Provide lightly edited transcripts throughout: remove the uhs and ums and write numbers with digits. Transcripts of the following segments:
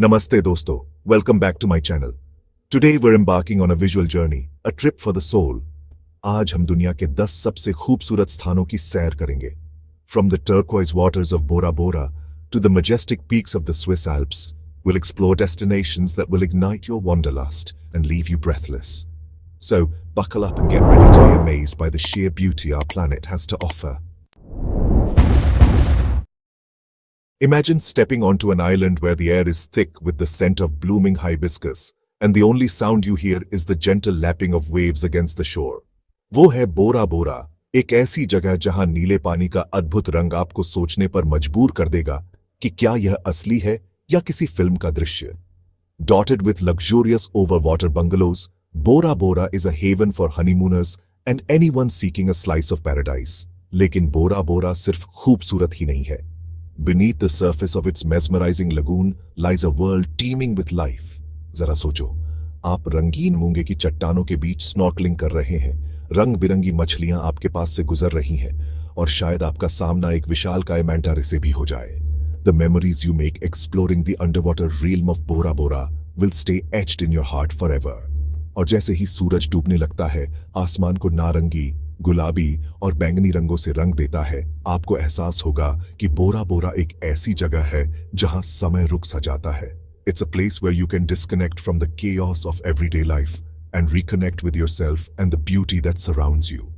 Namaste dosto, welcome back to my channel. Today we're embarking on a visual journey, a trip for the soul. आज हम दुनिया के 10 सबसे खूबसूरत स्थानों की सैर करेंगे. From the turquoise waters of Bora Bora to the majestic peaks of the Swiss Alps, we'll explore destinations that will ignite your wanderlust and leave you breathless. So, buckle up and get ready to be amazed by the sheer beauty our planet has to offer. Imagine stepping onto an island where the air is thick with the scent of blooming hibiscus, and the only sound you hear is the gentle lapping of waves against the shore. वो है बोरा बोरा, एक ऐसी जगह जहां नीले पानी का अद्भुत रंग आपको सोचने पर मजबूर कर देगा कि क्या यह असली है या किसी फिल्म का दृश्य. Dotted with luxurious overwater bungalows, Bora Bora is a haven for honeymooners and anyone seeking a slice of paradise. लेकिन बोरा बोरा सिर्फ खूबसूरत ही नहीं है. Beneath the surface of its mesmerizing lagoon lies a world teeming with life. जरा सोचो, आप रंगीन मूंगे की चट्टानों के बीच स्नॉर्कलिंग कर रहे हैं, रंग बिरंगी मछलियां आपके पास से गुजर रही हैं, और शायद आपका सामना एक विशालकाय मैंटा रे से भी हो जाए. The memories you make exploring the underwater realm of Bora Bora will stay etched in your heart forever. और जैसे ही सूरज डूबने लगता है, आसमान को नारंगी, गुलाबी और बैंगनी रंगों से रंग देता है, आपको एहसास होगा कि बोरा बोरा एक ऐसी जगह है जहां समय रुक सा जाता है. It's a place where you can disconnect from the chaos of everyday life and reconnect with yourself and the beauty that surrounds you.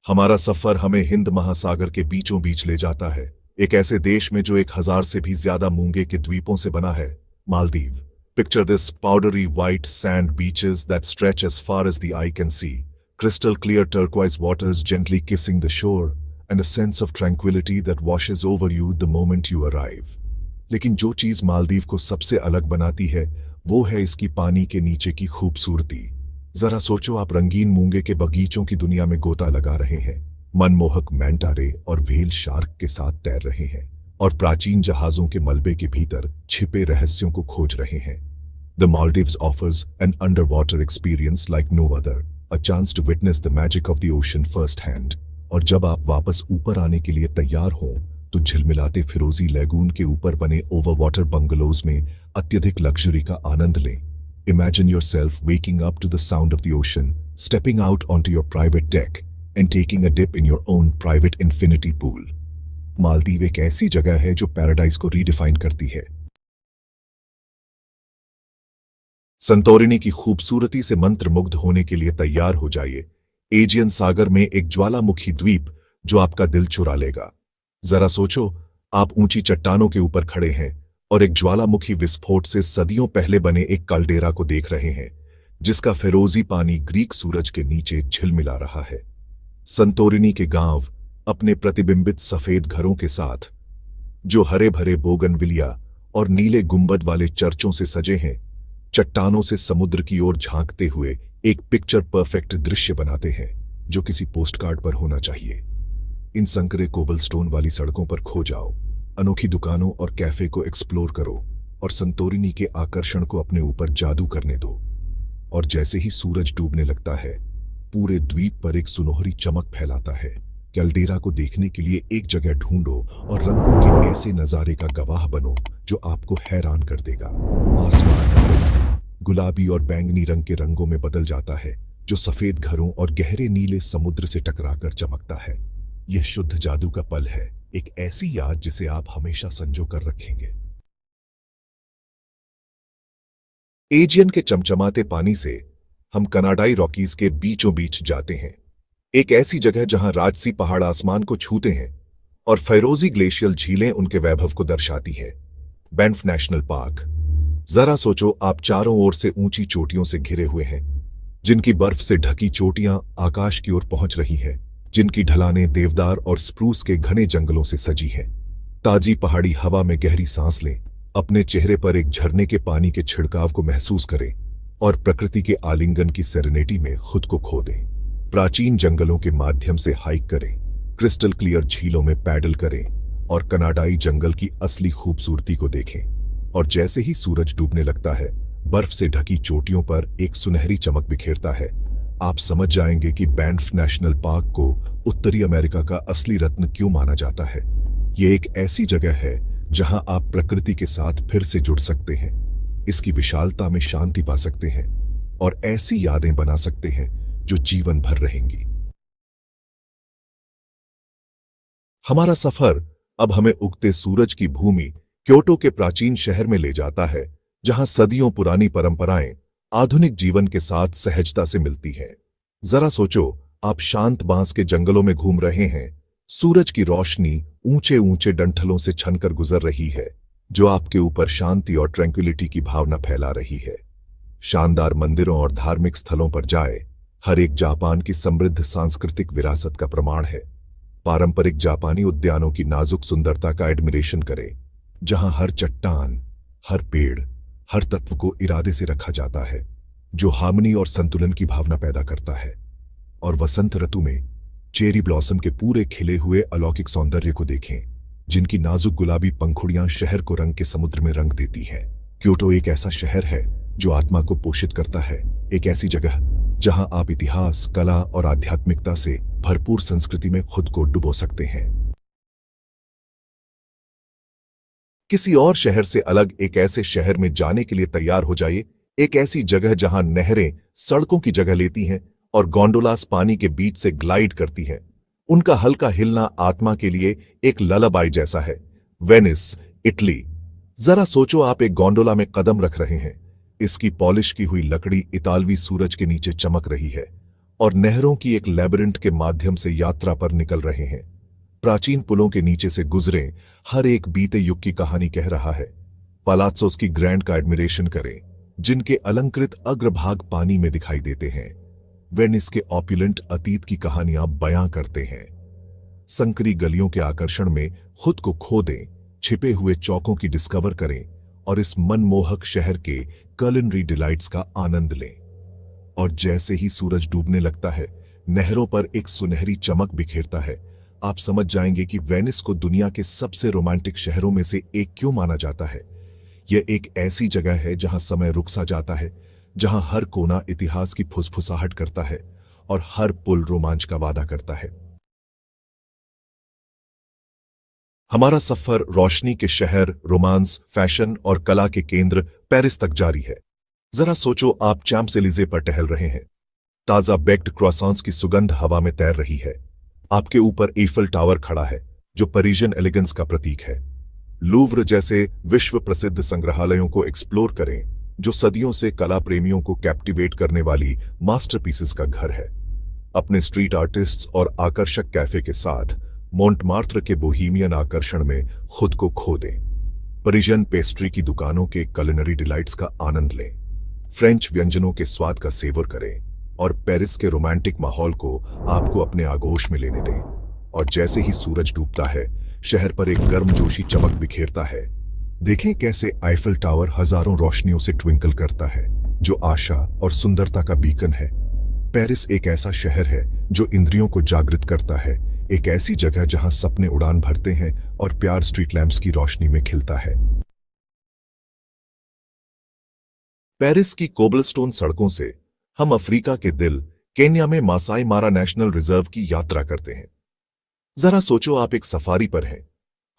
हमारा सफर हमें हिंद महासागर के बीचों बीच ले जाता है, एक ऐसे देश में जो 1000 से भी ज्यादा मूंगे के द्वीपों से बना है, Maldives. Picture this powdery white sand beaches that stretch as far as the eye can see, crystal clear turquoise waters gently kissing the shore, and a sense of tranquility that washes over you the moment you arrive. लेकिन जो चीज मालदीव को सबसे अलग बनाती है, वो है इसकी पानी के नीचे की खूबसूरती. जरा सोचो, आप रंगीन मूंगे के बगीचों की दुनिया में गोता लगा रहे हैं, मनमोहक मैंटा रे और व्हेल शार्क के साथ तैर रहे हैं, और प्राचीन जहाजों के मलबे के भीतर छिपे रहस्यों को खोज रहे हैं. The Maldives offers an underwater experience like no other, a chance to witness the magic of the ocean firsthand. और जब आप वापस ऊपर आने के लिए तैयार हों, तो झिलमिलाते फिरोजी लैगून के ऊपर बने ओवरवाटर बंगलोज में अत्यधिक लग्जरी का आनंद लें. Imagine yourself waking up to the sound of the ocean, stepping out onto your private deck, and taking a dip in your own private infinity pool. Maldives एक ऐसी जगह है जो पैराडाइज को रीडिफाइन करती है. संतोरिनी की खूबसूरती से मंत्रमुग्ध होने के लिए तैयार हो जाइए. एजियन सागर में एक ज्वालामुखी द्वीप जो आपका दिल चुरा लेगा. जरा सोचो, आप ऊंची चट्टानों के ऊपर खड़े हैं और एक ज्वालामुखी विस्फोट से सदियों पहले बने एक कल्डेरा को देख रहे हैं, जिसका फिरोजी पानी ग्रीक सूरज के नीचे झिलमिला रहा है. संतोरिनी के गांव अपने प्रतिबिंबित सफेद घरों के साथ, जो हरे भरे बोगनविलिया और नीले गुंबद वाले चर्चों से सजे हैं, चट्टानों से समुद्र की ओर झांकते हुए एक पिक्चर परफेक्ट दृश्य बनाते हैं जो किसी पोस्टकार्ड पर होना चाहिए. इन संकरे कोबलस्टोन वाली सड़कों पर खो जाओ, अनोखी दुकानों और कैफे को एक्सप्लोर करो, और संतोरिनी के आकर्षण को अपने ऊपर जादू करने दो. और जैसे ही सूरज डूबने लगता है, पूरे द्वीप पर एक सुनहरी चमक फैलाता है. कैल्डेरा को देखने के लिए एक जगह ढूंढो और रंगों के ऐसे नजारे का गवाह बनो जो आपको हैरान कर देगा. आसमान नारंगी, गुलाबी और बैंगनी रंग के रंगों में बदल जाता है, जो सफेद घरों और गहरे नीले समुद्र से टकराकर चमकता है. यह शुद्ध जादू का पल है, एक ऐसी याद जिसे आप हमेशा संजो कर रखेंगे. एजियन के चमचमाते पानी से हम कनाडाई रॉकीज के बीचों बीच जाते हैं, एक ऐसी जगह जहां राजसी पहाड़ आसमान को छूते हैं और फैरोजी ग्लेशियल झीलें उनके वैभव को दर्शाती हैं. Banff national park. जरा सोचो, आप चारों ओर से ऊंची चोटियों से घिरे हुए हैं, जिनकी बर्फ से ढकी चोटियां आकाश की ओर पहुंच रही हैं, जिनकी ढलानें देवदार और स्प्रूस के घने जंगलों से सजी हैं. ताजी पहाड़ी हवा में गहरी सांस लें, अपने चेहरे पर एक झरने के पानी के छिड़काव को महसूस करें और प्रकृति के आलिंगन की सेरेनिटी में खुद को खो दें. प्राचीन जंगलों के माध्यम से हाइक करें, क्रिस्टल क्लियर झीलों में पैडल करें और कनाडाई जंगल की असली खूबसूरती को देखें. और जैसे ही सूरज डूबने लगता है, बर्फ से ढकी चोटियों पर एक सुनहरी चमक बिखेरता है, आप समझ जाएंगे कि बैंफ नेशनल पार्क को उत्तरी अमेरिका का असली रत्न क्यों माना जाता है. ये एक ऐसी जगह है जहां आप प्रकृति के साथ फिर से जुड़ सकते हैं, इसकी विशालता में शांति पा सकते हैं और ऐसी यादें बना सकते हैं जो जीवन भर रहेंगी। हमारा सफर अब हमें उगते सूरज की भूमि क्योटो के प्राचीन शहर में ले जाता है, जहां सदियों पुरानी परंपराएं आधुनिक जीवन के साथ सहजता से मिलती हैं। जरा सोचो, आप शांत बांस के जंगलों में घूम रहे हैं, सूरज की रोशनी ऊंचे ऊंचे डंठलों से छनकर गुजर रही है, जो आपके ऊपर शांति और ट्रैंक्विलिटी की भावना फैला रही है। शानदार मंदिरों और धार्मिक स्थलों पर जाए, हर एक जापान की समृद्ध सांस्कृतिक विरासत का प्रमाण है। पारंपरिक जापानी उद्यानों की नाजुक सुंदरता का एडमिरेशन करें, जहां हर चट्टान, हर पेड़, हर तत्व को इरादे से रखा जाता है, जो हार्मनी और संतुलन की भावना पैदा करता है। और वसंत ऋतु में चेरी ब्लॉसम के पूरे खिले हुए अलौकिक सौंदर्य को देखें, जिनकी नाजुक गुलाबी पंखुड़ियां शहर को रंग के समुद्र में रंग देती हैं। क्योटो एक ऐसा शहर है जो आत्मा को पोषित करता है, एक ऐसी जगह जहां आप इतिहास, कला और आध्यात्मिकता से भरपूर संस्कृति में खुद को डुबो सकते हैं। किसी और शहर से अलग एक ऐसे शहर में जाने के लिए तैयार हो जाइए, एक ऐसी जगह जहां नहरें सड़कों की जगह लेती हैं और गोंडोलास पानी के बीच से ग्लाइड करती हैं। उनका हल्का हिलना आत्मा के लिए एक ललाबाई जैसा है। Venice, Italy. जरा सोचो, आप एक गोंडोला में कदम रख रहे हैं, इसकी पॉलिश की हुई लकड़ी इतालवी सूरज के नीचे चमक रही है और नहरों की एक लैबिरिंथ के माध्यम से यात्रा पर निकल रहे हैं। प्राचीन पुलों के नीचे से गुजरे हर एक बीते युग की कहानी कह रहा है। पलात्सोस की ग्रैंड का एडमिरेशन करें, जिनके अलंकृत अग्रभाग पानी में दिखाई देते हैं। वेनिस के ऑपुलेंट अतीत की कहानियां बयां करते हैं। संकरी गलियों के आकर्षण में खुद को खो दें, छिपे हुए चौकों की डिस्कवर करें और इस मनमोहक शहर के कलिनरी डिलाइट्स का आनंद लें। और जैसे ही सूरज डूबने लगता है, नहरों पर एक सुनहरी चमक बिखेरता है, आप समझ जाएंगे कि वेनिस को दुनिया के सबसे रोमांटिक शहरों में से एक क्यों माना जाता है। यह एक ऐसी जगह है जहां समय रुक सा जाता है, जहां हर कोना इतिहास की फुसफुसाहट करता है और हर पुल रोमांच का वादा करता है। हमारा सफर रोशनी के शहर, रोमांस, फैशन और कला के केंद्र पेरिस तक जारी है। जरा सोचो, आप चैम्प्स-एलिज़े पर टहल रहे हैं, ताजा बेक्ड क्रॉissants की सुगंध हवा में तैर रही है। आपके ऊपर ईफल टावर खड़ा है, जो पेरिशियन एलिगेंस का प्रतीक है। लूव्र जैसे विश्व प्रसिद्ध संग्रहालयों को एक्सप्लोर करें, जो सदियों से कला प्रेमियों को कैप्टिवेट करने वाली मास्टरपीसेस का घर है। अपने स्ट्रीट आर्टिस्ट्स और आकर्षक कैफे के साथ मोंटमार्त्र के बोहेमियन आकर्षण में खुद को खो दें। पेरिशियन पेस्ट्री की दुकानों के कुलिनरी डिलाइट्स का आनंद लें, फ्रेंच व्यंजनों के स्वाद का सेवर करें और पेरिस के रोमांटिक माहौल को आपको अपने आगोश में लेने दें। और जैसे ही सूरज डूबता है, शहर पर एक गर्मजोशी चमक बिखेरता है। देखें कैसे आईफल टावर हजारों रोशनियों से ट्विंकल करता है, जो आशा और सुंदरता का बीकन है। पेरिस एक ऐसा शहर है जो इंद्रियों को जागृत करता है, एक ऐसी जगह जहां सपने उड़ान भरते हैं और प्यार स्ट्रीट लैंप्स की रोशनी में खिलता है। पेरिस की कोबलस्टोन सड़कों से हम अफ्रीका के दिल केन्या में मासाई मारा नेशनल रिजर्व की यात्रा करते हैं। जरा सोचो, आप एक सफारी पर हैं,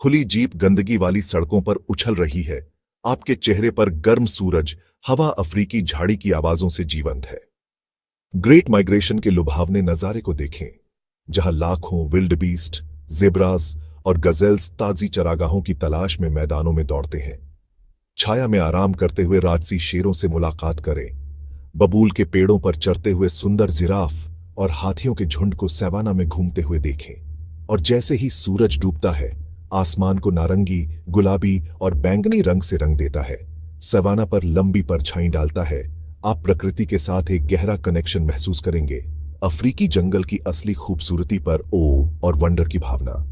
खुली जीप गंदगी वाली सड़कों पर उछल रही है, आपके चेहरे पर गर्म सूरज, हवा अफ्रीकी झाड़ी की आवाजों से जीवंत है। ग्रेट माइग्रेशन के लुभावने नजारे को देखें, जहां लाखों विल्ड बीस्ट, जेब्रास और गजेल्स ताजी चरागाहों की तलाश में मैदानों में दौड़ते हैं। छाया में आराम करते हुए राजसी शेरों से मुलाकात करें, बबूल के पेड़ों पर चरते हुए सुंदर जिराफ और हाथियों के झुंड को सवाना में घूमते हुए देखें। और जैसे ही सूरज डूबता है, आसमान को नारंगी, गुलाबी और बैंगनी रंग से रंग देता है, सवाना पर लंबी परछाई डालता है, आप प्रकृति के साथ एक गहरा कनेक्शन महसूस करेंगे। अफ्रीकी जंगल की असली खूबसूरती पर ओ और वंडर की भावना।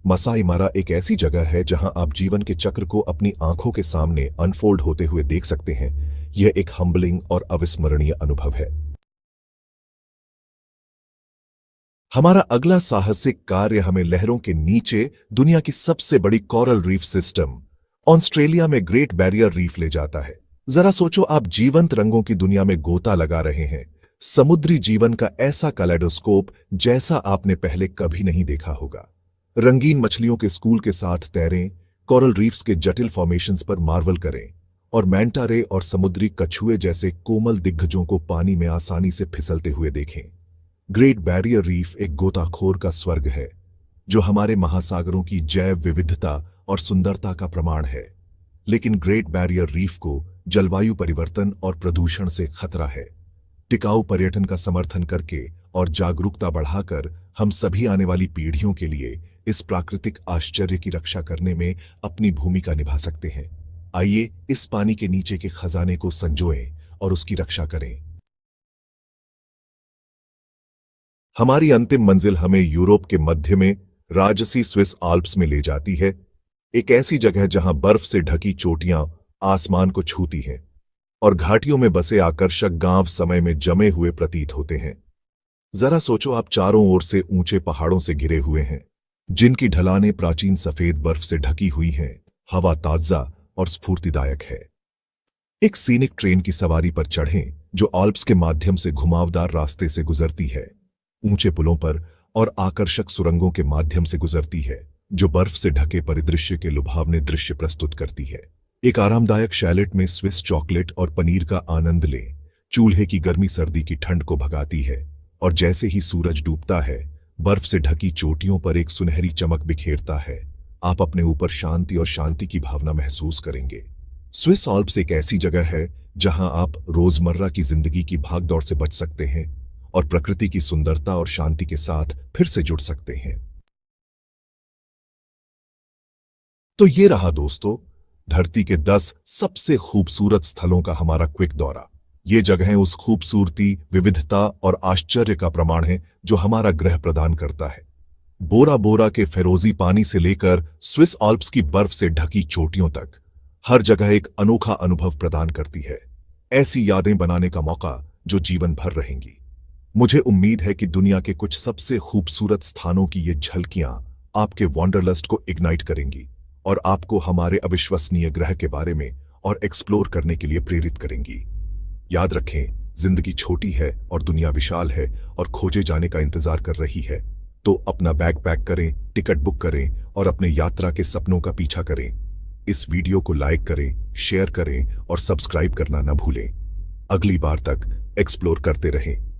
मसाई मारा एक ऐसी जगह है जहां आप जीवन के चक्र को अपनी आंखों के सामने अनफोल्ड होते हुए देख सकते हैं। यह एक हम्बलिंग और अविस्मरणीय अनुभव है। हमारा अगला साहसिक कार्य हमें लहरों के नीचे दुनिया की सबसे बड़ी कोरल रीफ सिस्टम ऑस्ट्रेलिया में ग्रेट बैरियर रीफ ले जाता है। जरा सोचो, आप जीवंत रंगों की दुनिया में गोता लगा रहे हैं, समुद्री जीवन का ऐसा कैलेडोस्कोप जैसा आपने पहले कभी नहीं देखा होगा। रंगीन मछलियों के स्कूल के साथ तैरें, कोरल रीफ्स के जटिल फॉर्मेशंस पर मार्वल करें और मैंटा रे और समुद्री कछुए जैसे कोमल दिग्गजों को पानी में आसानी से फिसलते हुए देखें। ग्रेट बैरियर रीफ एक गोताखोर का स्वर्ग है जो हमारे महासागरों की जैव विविधता और सुंदरता का प्रमाण है। लेकिन ग्रेट बैरियर रीफ को जलवायु परिवर्तन और प्रदूषण से खतरा है। टिकाऊ पर्यटन का समर्थन करके और जागरूकता बढ़ाकर हम सभी आने वाली पीढ़ियों के लिए इस प्राकृतिक आश्चर्य की रक्षा करने में अपनी भूमिका निभा सकते हैं। आइए इस पानी के नीचे के खजाने को संजोएं और उसकी रक्षा करें। हमारी अंतिम मंजिल हमें यूरोप के मध्य में राजसी स्विस आल्प्स में ले जाती है, एक ऐसी जगह जहां बर्फ से ढकी चोटियां आसमान को छूती हैं और घाटियों में बसे आकर्षक गांव समय में जमे हुए प्रतीत होते हैं। जरा सोचो, आप चारों ओर से ऊंचे पहाड़ों से घिरे हुए हैं जिनकी ढलानें प्राचीन सफेद बर्फ से ढकी हुई हैं। हवा ताजा और स्फूर्तिदायक है। एक सीनिक ट्रेन की सवारी पर चढ़ें जो आल्प्स के माध्यम से घुमावदार रास्ते से गुजरती है, ऊंचे पुलों पर और आकर्षक सुरंगों के माध्यम से गुजरती है जो बर्फ से ढके परिदृश्य के लुभावने दृश्य प्रस्तुत करती है। एक आरामदायक शैलेट में स्विस चॉकलेट और पनीर का आनंद लें। चूल्हे की गर्मी सर्दी की ठंड को भगाती है और जैसे ही सूरज डूबता है बर्फ से ढकी चोटियों पर एक सुनहरी चमक बिखेरता है। आप अपने ऊपर शांति और शांति की भावना महसूस करेंगे। स्विस आल्प्स एक ऐसी जगह है जहां आप रोजमर्रा की जिंदगी की भागदौड़ से बच सकते हैं और प्रकृति की सुंदरता और शांति के साथ फिर से जुड़ सकते हैं। तो ये रहा दोस्तों, धरती के 10 सबसे खूबसूरत स्थलों का हमारा क्विक दौरा। ये जगहें उस खूबसूरती, विविधता और आश्चर्य का प्रमाण हैं जो हमारा ग्रह प्रदान करता है। बोरा बोरा के फिरोजी पानी से लेकर स्विस आल्प्स की बर्फ से ढकी चोटियों तक हर जगह एक अनोखा अनुभव प्रदान करती है। ऐसी यादें बनाने का मौका जो जीवन भर रहेंगी। मुझे उम्मीद है कि दुनिया के कुछ सबसे खूबसूरत स्थानों की ये झलकियां आपके वॉन्डरलस्ट को इग्नाइट करेंगी और आपको हमारे अविश्वसनीय ग्रह के बारे में और एक्सप्लोर करने के लिए प्रेरित करेंगी। याद रखें, जिंदगी छोटी है और दुनिया विशाल है और खोजे जाने का इंतजार कर रही है। तो अपना बैग पैक करें, टिकट बुक करें और अपने यात्रा के सपनों का पीछा करें। इस वीडियो को लाइक करें, शेयर करें और सब्सक्राइब करना न भूलें। अगली बार तक एक्सप्लोर करते रहें।